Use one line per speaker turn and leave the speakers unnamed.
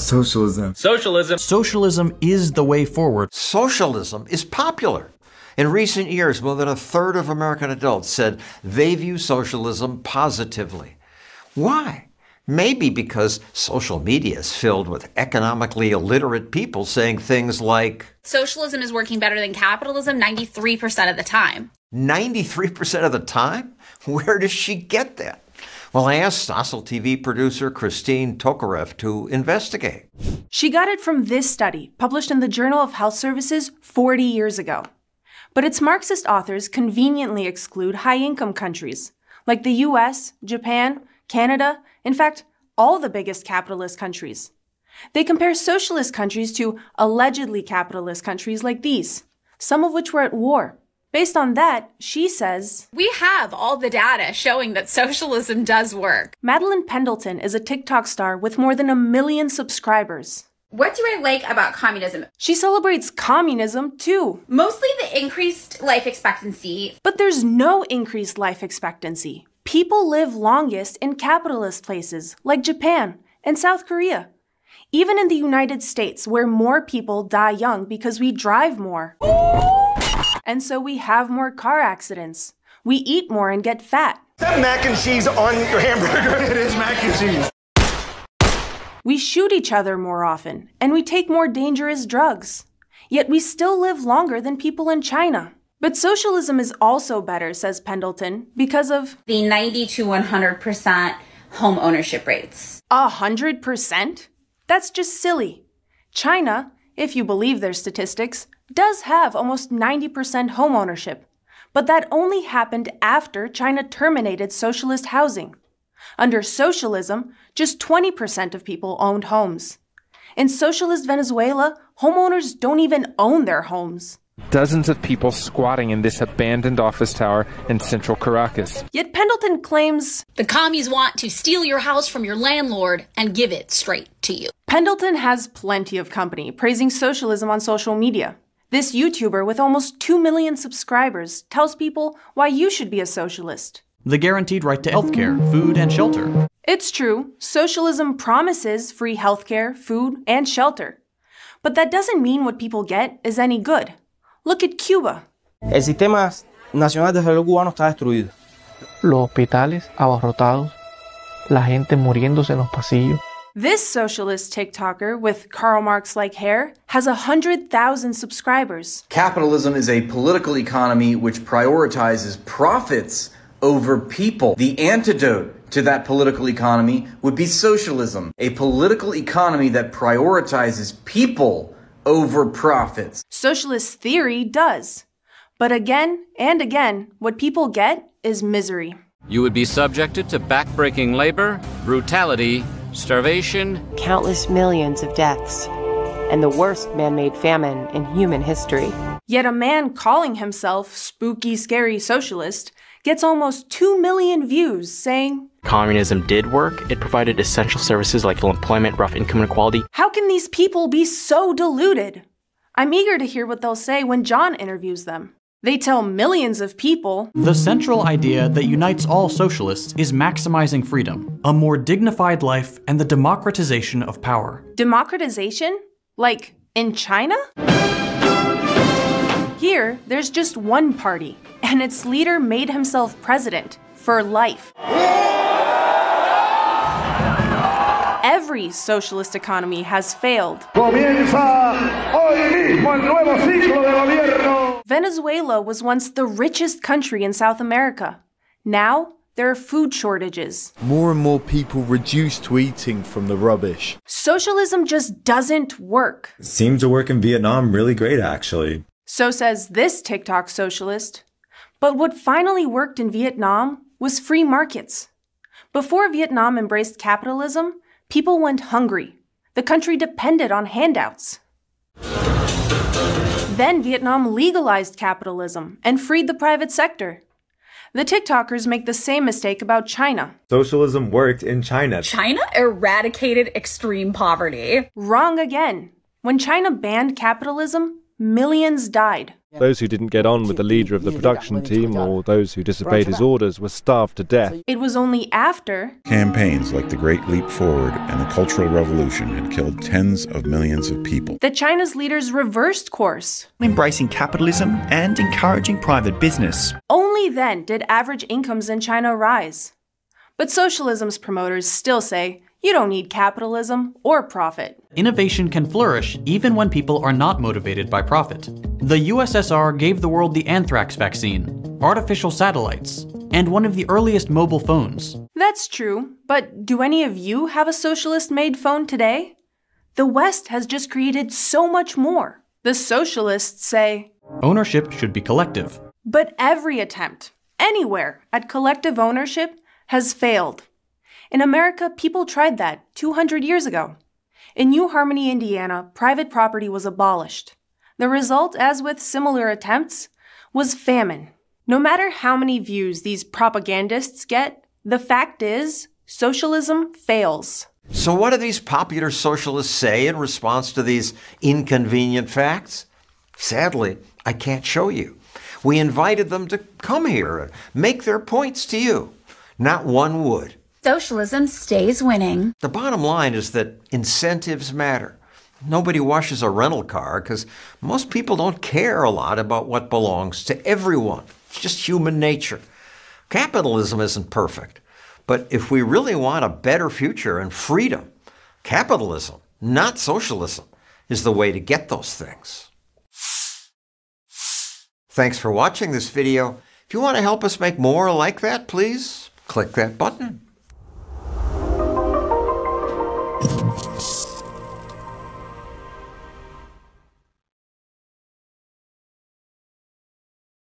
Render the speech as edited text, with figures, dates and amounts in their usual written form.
Socialism.
Socialism.
Socialism is the way forward.
Socialism is popular. In recent years, more than a third of American adults said they view socialism positively. Why? Maybe because social media is filled with economically illiterate people saying things like,
socialism is working better than capitalism 93% of the time.
93% of the time? Where does she get that? Well, I asked Stossel TV producer Christine Tokarev to investigate.
She got it from this study, published in the Journal of Health Services 40 years ago. But its Marxist authors conveniently exclude high-income countries, like the US, Japan, Canada, in fact, all the biggest capitalist countries. They compare socialist countries to allegedly capitalist countries like these, some of which were at war. Based on that, she says,
we have all the data showing that socialism does work.
Madeline Pendleton is a TikTok star with more than 1 million subscribers.
What do I like about communism?
She celebrates communism, too.
Mostly the increased life expectancy.
But there's no increased life expectancy. People live longest in capitalist places, like Japan and South Korea. Even in the United States, where more people die young because we drive more. And so we have more car accidents. We eat more and get fat.
Is that mac and cheese on your hamburger? It is mac and cheese.
We shoot each other more often, and we take more dangerous drugs. Yet we still live longer than people in China. But socialism is also better, says Pendleton, because of
the 90 to 100% home ownership rates.
100%? That's just silly. China, if you believe their statistics, does have almost 90% home ownership. But that only happened after China terminated socialist housing. Under socialism, just 20% of people owned homes. In socialist Venezuela, homeowners don't even own their homes.
Dozens of people squatting in this abandoned office tower in central Caracas.
Yet Pendleton claims
the commies want to steal your house from your landlord and give it straight to you.
Pendleton has plenty of company praising socialism on social media. This YouTuber with almost 2 million subscribers tells people why you should be a socialist.
The guaranteed right to healthcare, food, and shelter.
It's true, socialism promises free healthcare, food, and shelter. But that doesn't mean what people get is any good. Look at Cuba.
El sistema nacional de salud cubano está destruido.
Los hospitales abarrotados, la gente muriéndose en los pasillos.
This socialist TikToker with Karl Marx-like hair has 100,000 subscribers.
Capitalism is a political economy which prioritizes profits over people. The antidote to that political economy would be socialism, a political economy that prioritizes people over profits.
Socialist theory does. But again and again, what people get is misery.
You would be subjected to backbreaking labor, brutality, starvation,
countless millions of deaths, and the worst man-made famine in human history.
Yet a man calling himself spooky, scary socialist gets almost 2 million views saying,
communism did work. It provided essential services like full employment, rough income inequality.
How can these people be so deluded? I'm eager to hear what they'll say when John interviews them. They tell millions of people,
the central idea that unites all socialists is maximizing freedom, a more dignified life, and the democratization of power.
Democratization? Like in China? Here, there's just one party, and its leader made himself president for life. Every socialist economy has failed. Venezuela was once the richest country in South America. Now, there are food shortages.
More and more people reduce to eating from the rubbish.
Socialism just doesn't work.
It seems to work in Vietnam really great, actually.
So says this TikTok socialist. But what finally worked in Vietnam was free markets. Before Vietnam embraced capitalism, people went hungry. The country depended on handouts. Then Vietnam legalized capitalism and freed the private sector. The TikTokers make the same mistake about China.
Socialism worked in China.
China eradicated extreme poverty.
Wrong again. When China banned capitalism, millions died.
Those who didn't get on with the leader of the production team or those who disobeyed his orders were starved to death.
It was only after
campaigns like the Great Leap Forward and the Cultural Revolution had killed tens of millions of people
that China's leaders reversed course,
embracing capitalism and encouraging private business.
Only then did average incomes in China rise. But socialism's promoters still say, you don't need capitalism or profit.
Innovation can flourish even when people are not motivated by profit. The USSR gave the world the anthrax vaccine, artificial satellites, and one of the earliest mobile phones.
That's true, but do any of you have a socialist-made phone today? The West has just created so much more. The socialists say,
ownership should be collective.
But every attempt, anywhere, at collective ownership has failed. In America, people tried that 200 years ago. In New Harmony, Indiana, private property was abolished. The result, as with similar attempts, was famine. No matter how many views these propagandists get, the fact is, socialism fails.
So what do these popular socialists say in response to these inconvenient facts? Sadly, I can't show you. We invited them to come here and make their points to you. Not one would.
Socialism stays winning.
The bottom line is that incentives matter. Nobody washes a rental car because most people don't care a lot about what belongs to everyone. It's just human nature. Capitalism isn't perfect. But if we really want a better future and freedom, capitalism, not socialism, is the way to get those things. Thanks for watching this video. If you want to help us make more like that, please click that button.